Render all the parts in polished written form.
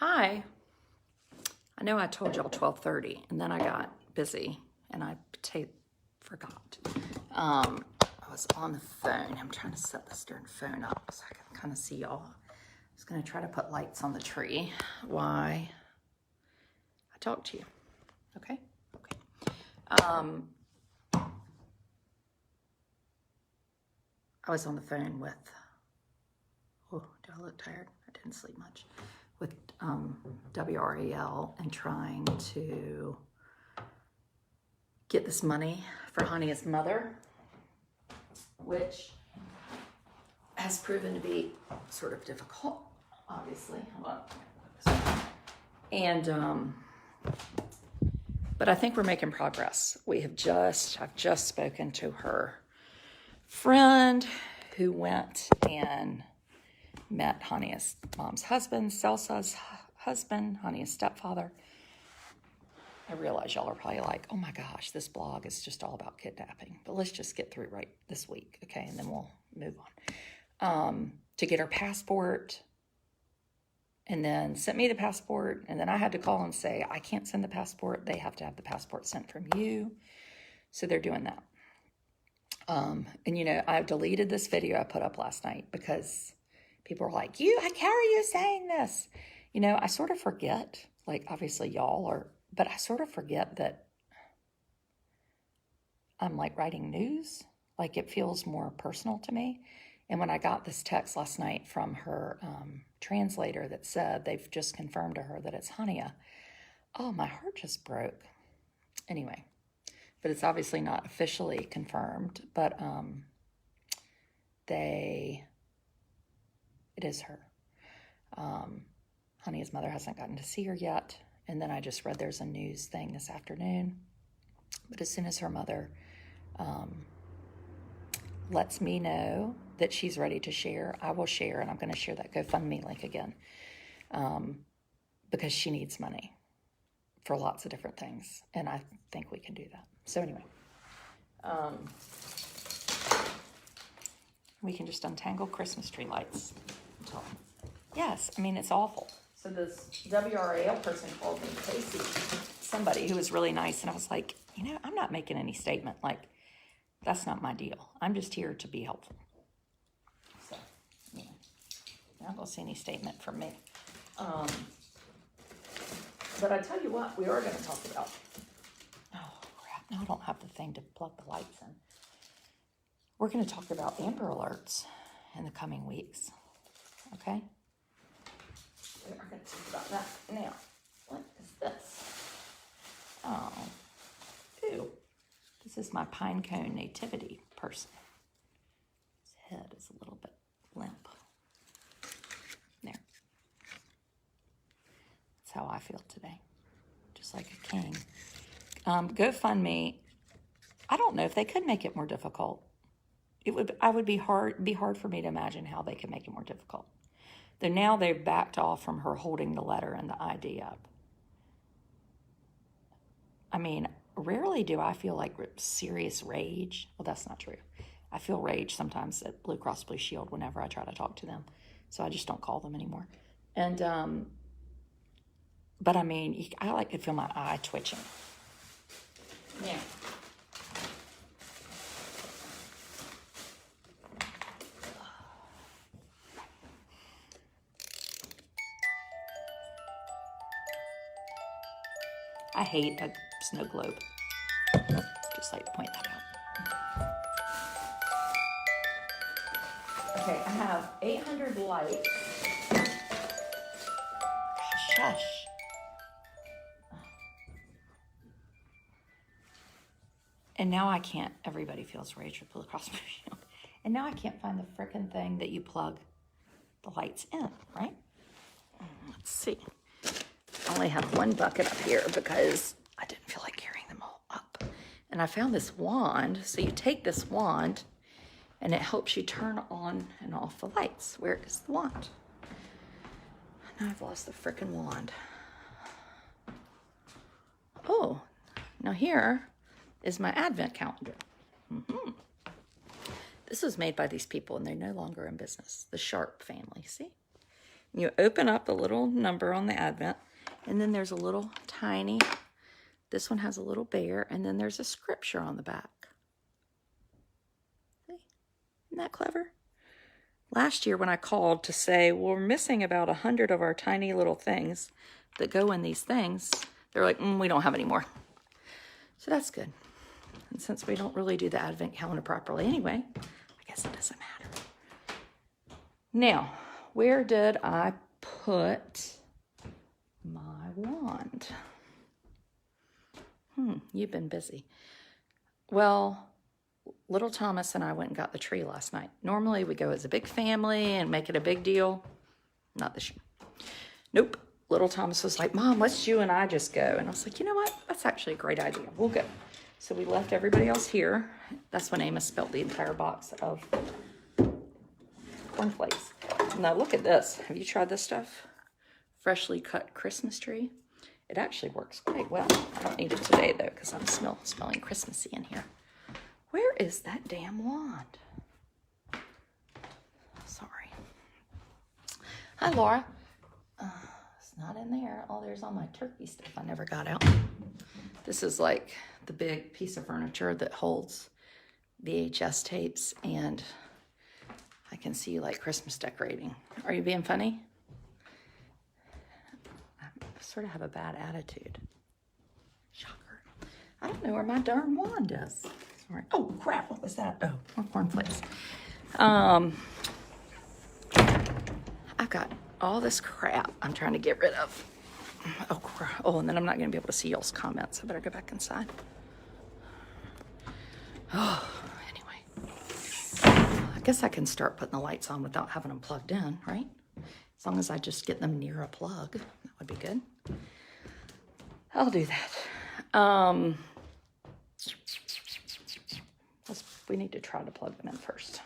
Hi. I know I told y'all 12:30, and then I got busy, and I forgot. I was on the phone. I'm trying to set this darn phone up so I can kind of see y'all. I was going to try to put lights on the tree while I talk to you. Okay? I was on the phone with, do I look tired? I didn't sleep much. With WRAL and trying to get this money for Hania's mother, which has proven to be sort of difficult, obviously. Hold on. And, but I think we're making progress. I've just spoken to her friend who went and met Hania's mom's husband, Celsa's husband, Hania's stepfather. I realize y'all are probably like, oh my gosh, this blog is just all about kidnapping. But let's just get through right this week, okay? And then we'll move on. To get her passport, and then sent me the passport, and then I had to call and say, I can't send the passport. They have to have the passport sent from you. So they're doing that. And you know, I deleted this video I put up last night because people are like, how are you saying this? You know, I sort of forget, like obviously y'all are, but I sort of forget that I'm like writing news. Like it feels more personal to me. And when I got this text last night from her translator that said they've just confirmed to her that it's Hania, oh, my heart just broke. Anyway, but it's obviously not officially confirmed, but it is her. Hania's mother hasn't gotten to see her yet. And then I just read there's a news thing this afternoon. But as soon as her mother lets me know that she's ready to share, I will share, and I'm going to share that GoFundMe link again because she needs money for lots of different things, and I think we can do that. So anyway, we can just untangle Christmas tree lights. Yes, I mean, it's awful. So this WRAL person called me, Casey, somebody who was really nice, and I was like, you know, I'm not making any statement. Like, that's not my deal. I'm just here to be helpful. So, yeah, you're not going to see any statement from me. But I tell you what, we are going to talk about. Oh, crap. No, I don't have the thing to plug the lights in. We're going to talk about Amber Alerts in the coming weeks. Okay? We are going to talk about that. Now, what is this? Oh, ew. This is my Pinecone Nativity person. His head is a little bit limp. There. That's how I feel today. Just like a king. GoFundMe, I don't know if they could make it more difficult. It would be hard for me to imagine how they could make it more difficult. Though now they've backed off from her holding the letter and the ID up. I mean, rarely do I feel like serious rage. Well, that's not true. I feel rage sometimes at Blue Cross Blue Shield whenever I try to talk to them. So I just don't call them anymore. And, but I mean, I like to feel my eye twitching. Yeah. I hate a snow globe. Just like to point that out. Okay, I have 800 lights. Shush. And now I can't, everybody feels rage with Blue Cross Blue Shield. And now I can't find the frickin' thing that you plug the lights in, right? Let's see. I only have one bucket up here because I didn't feel like carrying them all up. And I found this wand. So you take this wand and it helps you turn on and off the lights. Where is the wand? Now I've lost the frickin' wand. Oh, now here is my advent calendar. This was made by these people and they're no longer in business. The Sharp family, see? You open up a little number on the Advent, and then there's a little tiny, this one has a little bear, and then there's a scripture on the back. See? Isn't that clever? Last year when I called to say, well, we're missing about 100 of our tiny little things that go in these things, they're like, we don't have any more. So that's good. And since we don't really do the Advent calendar properly anyway, I guess it doesn't matter. Now, where did I put my wand? You've been busy. Well, little Thomas and I went and got the tree last night. Normally we go as a big family and make it a big deal. Not this year. Nope. Little Thomas was like, Mom, let's you and I just go. And I was like, you know what? That's actually a great idea. We'll go. So we left everybody else here. That's when Amos spilled the entire box of cornflakes. Now look at this. Have you tried this stuff? Freshly cut Christmas tree. It actually works quite well. I don't need it today though because I'm smelling Christmassy in here. Where is that damn wand? Sorry. Hi, Laura. It's not in there. Oh, there's all my turkey stuff I never got out. This is like the big piece of furniture that holds VHS tapes, and I can see like Christmas decorating. Are you being funny? I sort of have a bad attitude. Shocker. I don't know where my darn wand is. Sorry. Oh, crap. What was that? Oh, more cornflakes. I've got all this crap I'm trying to get rid of. Oh, crap. Oh, and then I'm not going to be able to see y'all's comments. I better go back inside. Oh, anyway. I guess I can start putting the lights on without having them plugged in, right? As long as I just get them near a plug. That would be good. I'll do that. We need to try to plug them in first.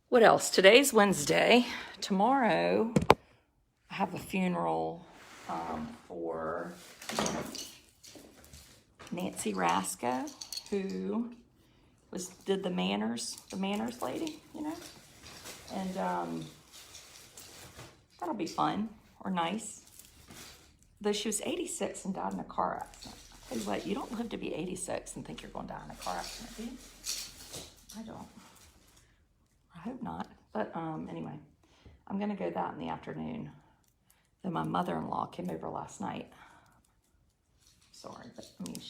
What else? Today's Wednesday. Tomorrow, I have a funeral for Nancy Rasco, who did the Manners lady, you know? And that'll be fun or nice. Though she was 86 and died in a car accident. I tell you what, you don't live to be 86 and think you're going to die in a car accident, do you? I don't. I hope not. But anyway, I'm going to go that in the afternoon. Then my mother-in-law came over last night. Sorry, but I mean,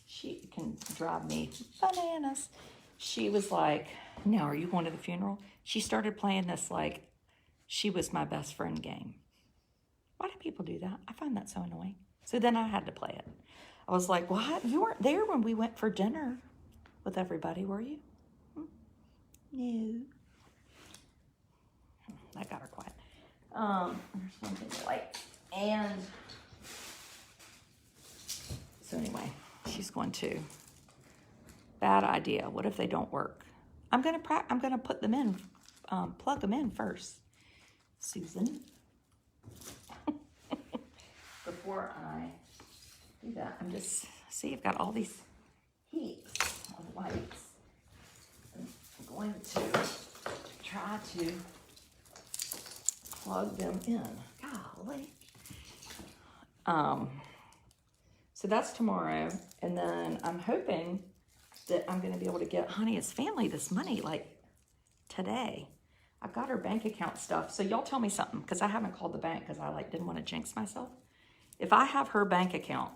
she can drive me bananas. She was like, now are you going to the funeral? She started playing this like she was my best friend game. Why do people do that? I find that so annoying. So then I had to play it. I was like, what? You weren't there when we went for dinner with everybody, were you? No. That got her quiet. There's one thing like, and so anyway, she's going to. Bad idea. What if they don't work? I'm gonna put them in, plug them in first, Susan. Before I do that, I'm just I've got all these heaps of lights. I'm going to try to plug them in. Golly. So that's tomorrow, and then I'm hoping that I'm going to be able to get Honey's family this money like today. I've got her bank account stuff. So y'all tell me something, because I haven't called the bank because I didn't want to jinx myself. If I have her bank account,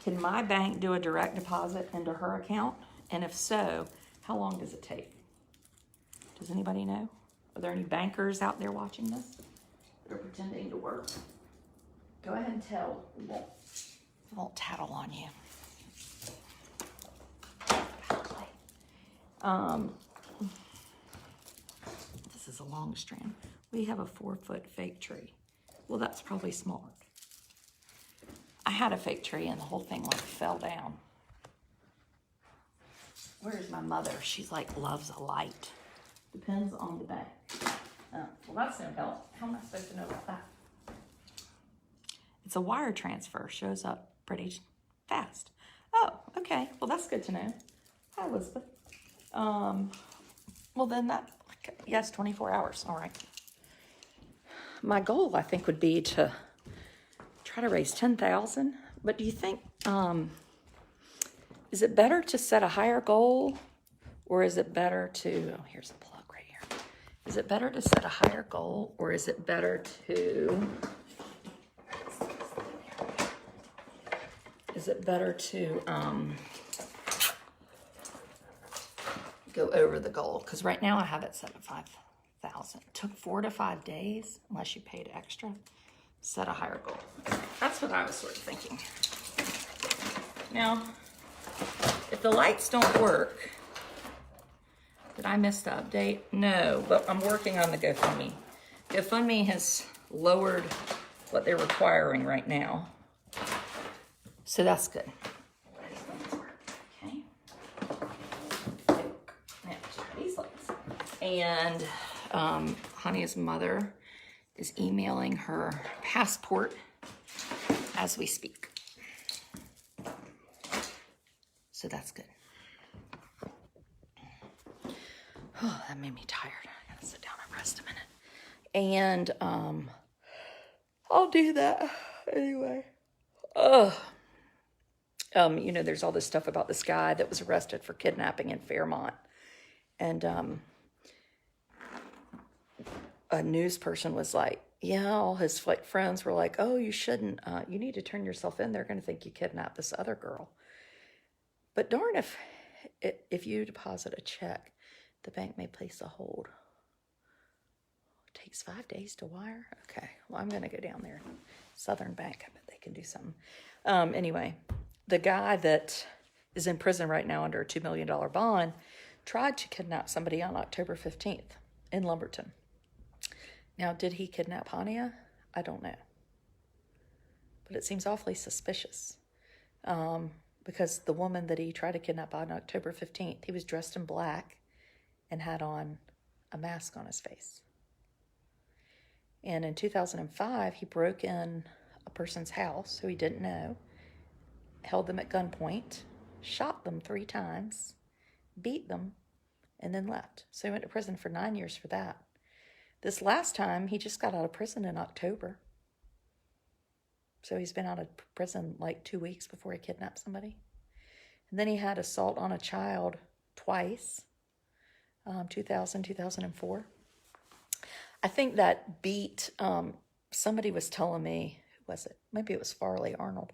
can my bank do a direct deposit into her account? And if so, how long does it take? Does anybody know? Are there any bankers out there watching this that are pretending to work? Go ahead and tell. I won't tattle on you. This is a long strand. We have a 4-foot fake tree. Well, that's probably smaller. I had a fake tree and the whole thing like fell down. Where's my mother? She's like loves a light. Depends on the bank. Well, that's no help. How am I supposed to know about that? It's a wire transfer. Shows up pretty fast. Oh, okay. Well, that's good to know. Hi, Elizabeth. Well, then that, yes, 24 hours. All right. my goal, I think, would be to try to raise 10,000. But do you think, is it better to set a higher goal, or is it better to, oh, here's a plug right here. Is it better to set a higher goal, or is it better to, go over the goal? Because right now I have it set at 5,000. It took 4 to 5 days, unless you paid extra. Set a higher goal. That's what I was sort of thinking. Now, if the lights don't work, did I miss the update? No, but I'm working on the GoFundMe. GoFundMe has lowered what they're requiring right now. So that's good. Okay. Now, try these lights. And Hania's mother is emailing her passport as we speak. So that's good. Oh, that made me tired. I gotta sit down and rest a minute. And I'll do that anyway. You know, there's all this stuff about this guy that was arrested for kidnapping in Fairmont. And a news person was like, yeah, all his friends were like, oh, you shouldn't, you need to turn yourself in. They're going to think you kidnapped this other girl. But darn if you deposit a check, the bank may place a hold. It takes 5 days to wire. Okay, well, I'm going to go down there. Southern Bank, I bet they can do something. Anyway, the guy that is in prison right now under a $2 million bond tried to kidnap somebody on October 15th in Lumberton. Now, did he kidnap Hania? I don't know. But it seems awfully suspicious. Because the woman that he tried to kidnap on October 15th, he was dressed in black and had on a mask on his face. And in 2005, he broke in a person's house who he didn't know, held them at gunpoint, shot them 3 times, beat them, and then left. So he went to prison for 9 years for that. This last time, he just got out of prison in October. So he's been out of prison like 2 weeks before he kidnapped somebody. And then he had assault on a child twice, 2000, 2004. I think that beat, somebody was telling me, who was it? Maybe it was Farley Arnold.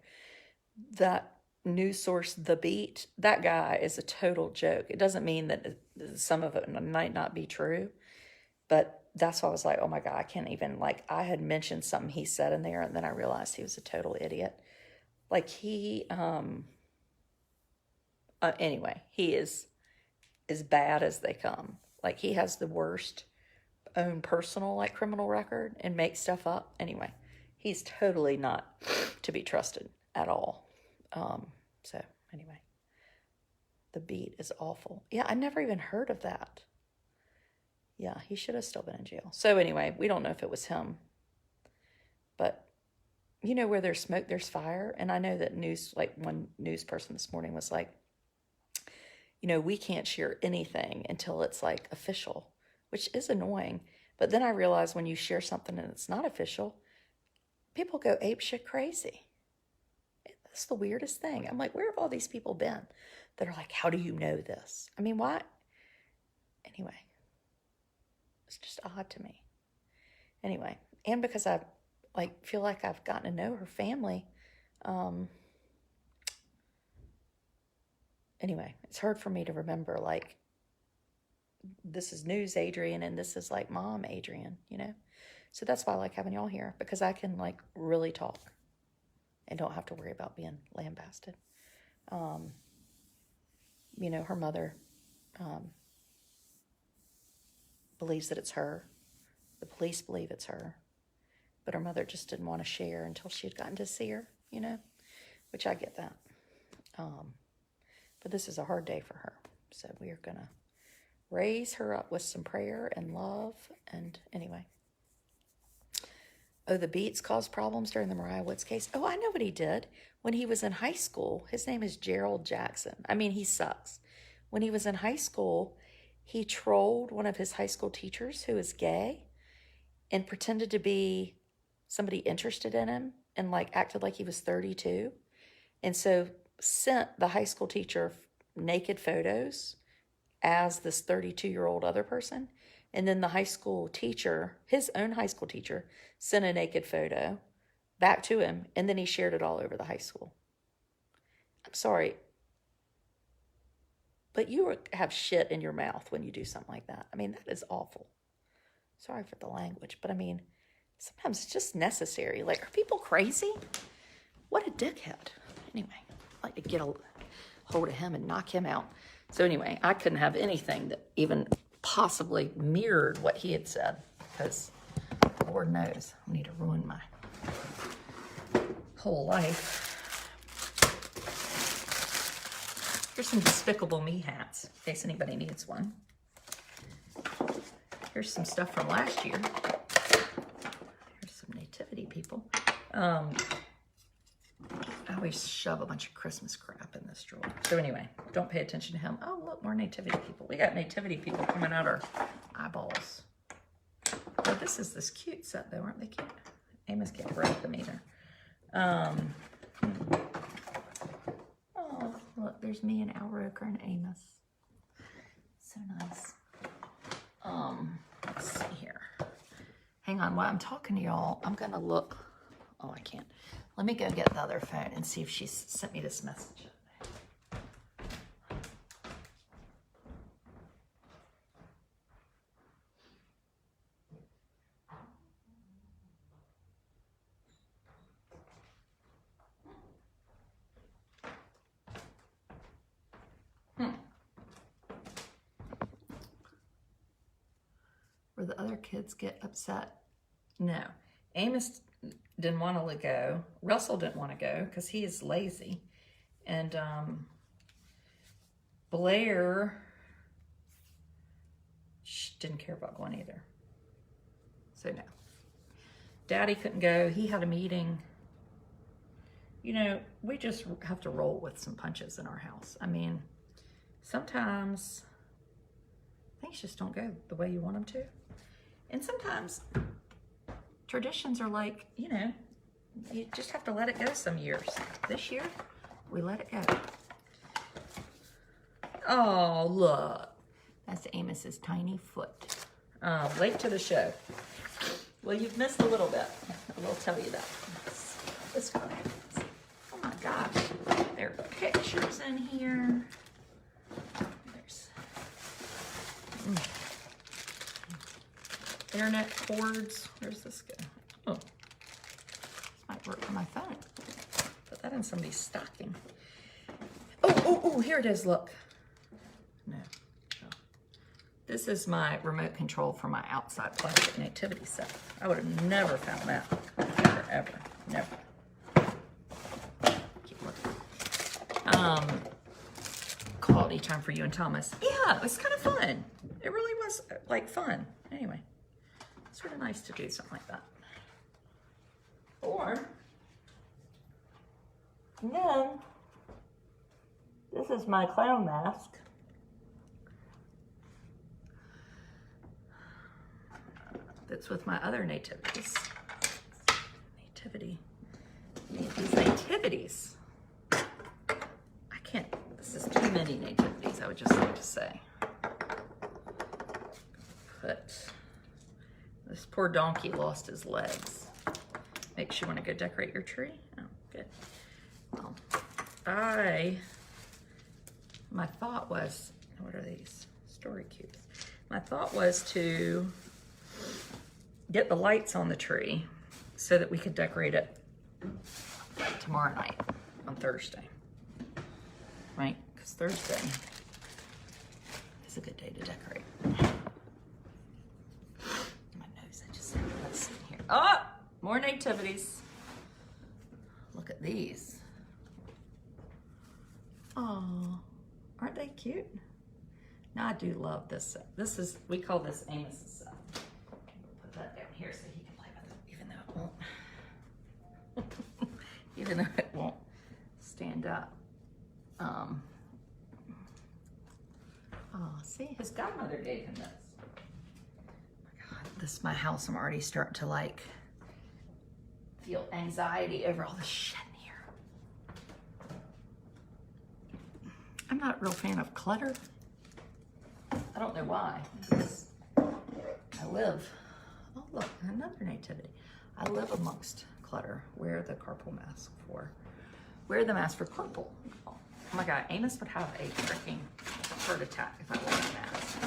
That news source, The Beat, that guy is a total joke. It doesn't mean that some of it might not be true, but that's why I was like, oh my God, I can't even, like, I had mentioned something he said in there, and then I realized he was a total idiot. Like, he, anyway, he is as bad as they come. Like, he has the worst own personal, like, criminal record and makes stuff up. Anyway, he's totally not to be trusted at all. So, anyway, The Beat is awful. Yeah, I never even heard of that. Yeah, he should have still been in jail. So anyway, we don't know if it was him. But, you know, where there's smoke, there's fire. And I know that one news person this morning was like, you know, we can't share anything until it's like official, which is annoying. But then I realized when you share something and it's not official, people go apeshit crazy. That's the weirdest thing. I'm like, where have all these people been that are like, how do you know this? I mean, why? Anyway. It's just odd to me. Anyway, and because I feel like I've gotten to know her family. Anyway, it's hard for me to remember, like, this is news Adrian and this is like mom Adrian, you know? So that's why I like having y'all here, because I can like really talk and don't have to worry about being lambasted. You know, her mother, believes that it's her. The police believe it's her. But her mother just didn't want to share until she had gotten to see her, you know, which I get that. But this is a hard day for her. So we are going to raise her up with some prayer and love. And anyway. Oh, the Beats caused problems during the Mariah Woods case. Oh, I know what he did. When he was in high school, his name is Gerald Jackson. I mean, he sucks. When he was in high school, he trolled one of his high school teachers who is gay, and pretended to be somebody interested in him and like acted like he was 32. And so sent the high school teacher naked photos as this 32-year-old other person. And then the high school teacher, his own high school teacher, sent a naked photo back to him. And then he shared it all over the high school. I'm sorry, but you have shit in your mouth when you do something like that. I mean, that is awful. Sorry for the language, but I mean, sometimes it's just necessary. Like, are people crazy? What a dickhead. Anyway, I'd like to get a hold of him and knock him out. So anyway, I couldn't have anything that even possibly mirrored what he had said, because Lord knows I need to ruin my whole life. Here's some Despicable Me hats, in case anybody needs one. Here's some stuff from last year. Here's some nativity people. I always shove a bunch of Christmas crap in this drawer. So anyway, don't pay attention to him. Oh, look, more nativity people. We got nativity people coming out our eyeballs. Oh, this cute set though, aren't they cute? Amos can't wrap them either. Oh, look, there's me and Al Roker and Amos. So nice. Let's see here. Hang on, while I'm talking to y'all, I'm gonna look. Oh, I can't. Let me go get the other phone and see if she's sent me this message. Where the other kids get upset? No. Amos didn't want to go. Russell didn't want to go because he is lazy. And Blair didn't care about going either. So no. Daddy couldn't go. He had a meeting. You know, we just have to roll with some punches in our house. I mean, sometimes things just don't go the way you want them to. And sometimes traditions are like, you know, you just have to let it go some years. This year, we let it go. Oh, look. That's Amos's tiny foot. Late to the show. Well, you've missed a little bit. I will tell you that. Let's go. Oh my gosh. There are pictures in here. There's internet cords. Where's this go? Oh, this might work for my phone. Put that in somebody's stocking. Oh, here it is, look. No. This is my remote control for my outside plastic nativity set. I would have never found that. Ever. Never. Keep looking. Quality time for you and Thomas. Yeah, it was kind of fun. It really was, like, fun. Anyway. Sort of nice to do something like that. Or, and then, this is my clown mask. That's with my other nativities. These nativities. I can't, this is too many nativities, I would just like to say. Put. This poor donkey lost his legs. Makes you want to go decorate your tree? Oh, good. Well, my thought was, what are these? Story cubes. My thought was to get the lights on the tree so that we could decorate it tomorrow night on Thursday. Right? Because Thursday is a good day to decorate. Oh, more nativities. Look at these. Oh, aren't they cute? Now I do love this set. This is, we call this Amos's set. Put that down here so he can play with it, even though it won't. Even though it won't stand up. Oh, see, his godmother gave him this. this is my house. I'm already starting to like feel anxiety over all the shit in here. I'm not a real fan of clutter. I don't know why, because I live, oh look, another nativity. I live amongst clutter. Wear the carpool mask for, wear the mask for carpool. Oh my God, Amos would have a freaking heart attack if I wore a mask.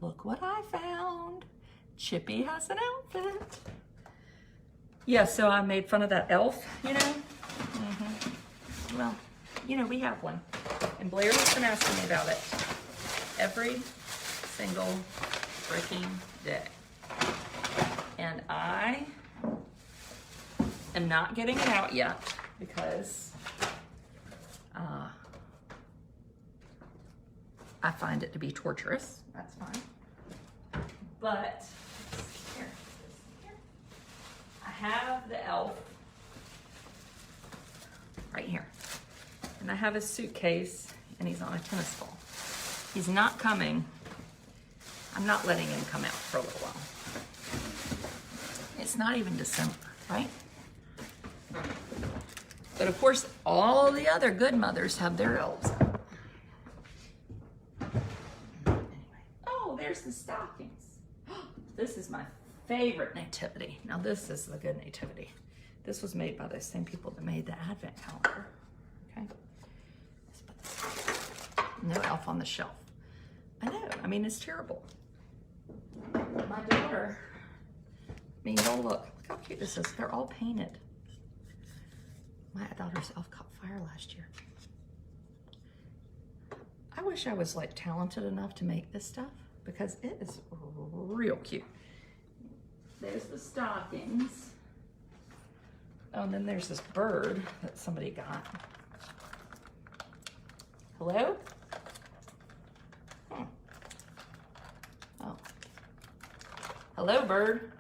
Look what I found. Chippy has an outfit. Yeah, so I made fun of that elf, you know? Well, you know, we have one. And Blair has been asking me about it every single freaking day. And I am not getting it out yet because I find it to be torturous. That's fine. But here, I have the elf right here. And I have his suitcase and he's on a tennis ball. He's not coming. I'm not letting him come out for a little while. It's not even December, right? But of course, all the other good mothers have their elves out. Oh, there's the stockings. This is my favorite nativity. Now this is the good nativity. This was made by the same people that made the Advent calendar. Okay. No elf on the shelf. I know, I mean, it's terrible. My daughter, I mean, look how cute this is. They're all painted. My daughter's elf caught fire last year. I wish I was like talented enough to make this stuff because it is real cute. There's the stockings. Oh, and then there's this bird that somebody got. Hello? Oh. Hello, bird.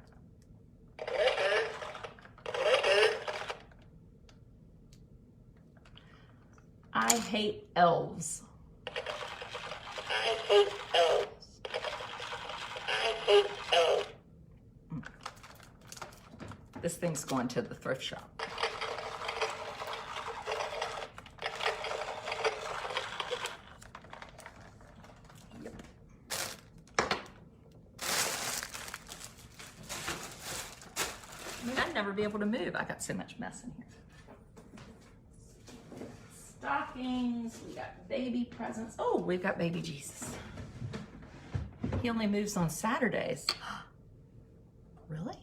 I hate elves. I hate elves. I hate elves. This thing's going to the thrift shop. Yep. I mean, I'd never be able to move. I got so much mess in here. Stockings, we got baby presents. Oh, we've got baby Jesus. He only moves on Saturdays. Really?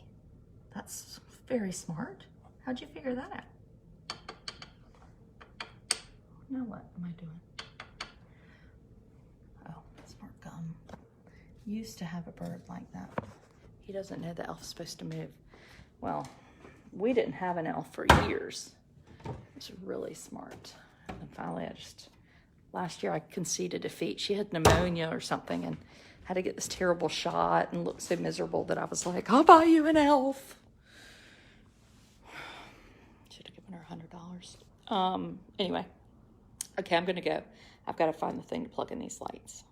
That's very smart. How'd you figure that out? Now what am I doing? Oh, smart gum. Used to have a bird like that. He doesn't know the elf's supposed to move. Well, we didn't have an elf for years. It's really smart. And finally, last year I conceded defeat. She had pneumonia or something and had to get this terrible shot and looked so miserable that I was like, I'll buy you an elf. Should have given her $100. Anyway, okay, I'm gonna go. I've got to find the thing to plug in these lights.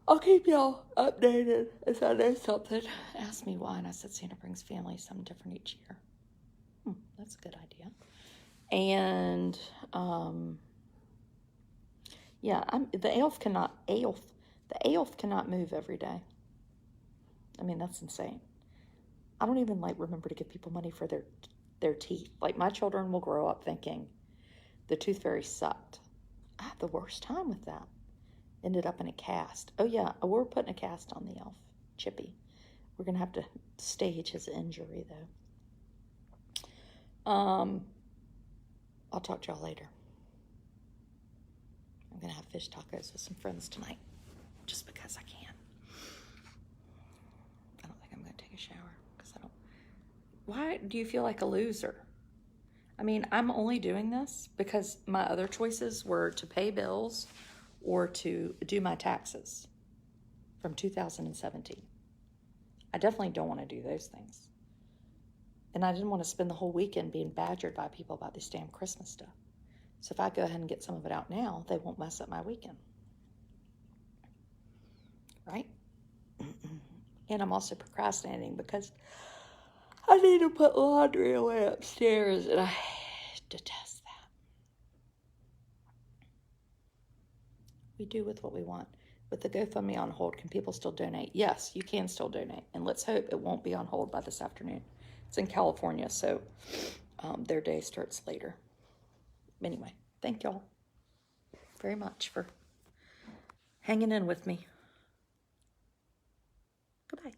I'll keep y'all updated if I know something. Ask me why, and I said Santa brings family something different each year. That's a good idea. And yeah, the elf cannot move every day. I mean, that's insane. I don't even remember to give people money for their teeth. Like, my children will grow up thinking the tooth fairy sucked. I had the worst time with that. Ended up in a cast. Oh yeah, we're putting a cast on the elf, Chippy. We're gonna have to stage his injury though. I'll talk to y'all later. I'm gonna have fish tacos with some friends tonight, just because I can. I don't think I'm gonna take a shower because I don't. Why do you feel like a loser? I mean, I'm only doing this because my other choices were to pay bills or to do my taxes from 2017. I definitely don't want to do those things. And I didn't want to spend the whole weekend being badgered by people about this damn Christmas stuff. So if I go ahead and get some of it out now, they won't mess up my weekend. Right? And I'm also procrastinating because I need to put laundry away upstairs, and I detest that. We do with what we want. With the GoFundMe on hold, can people still donate? Yes, you can still donate. And let's hope it won't be on hold by this afternoon. It's in California, so their day starts later. Anyway, thank y'all very much for hanging in with me. Goodbye.